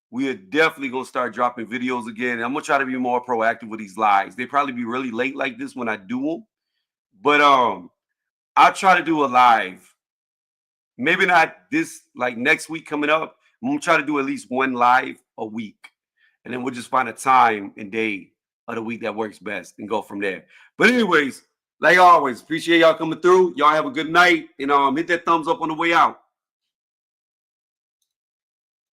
We are definitely gonna start dropping videos again. And I'm gonna try to be more proactive with these lives. They probably be really late like this when I do them, but I'll try to do a live. Maybe not this, like next week coming up. I'm gonna try to do at least one live a week, and then we'll just find a time and day of the week that works best and go from there. But anyways, like always, appreciate y'all coming through. Y'all have a good night, and hit that thumbs up on the way out.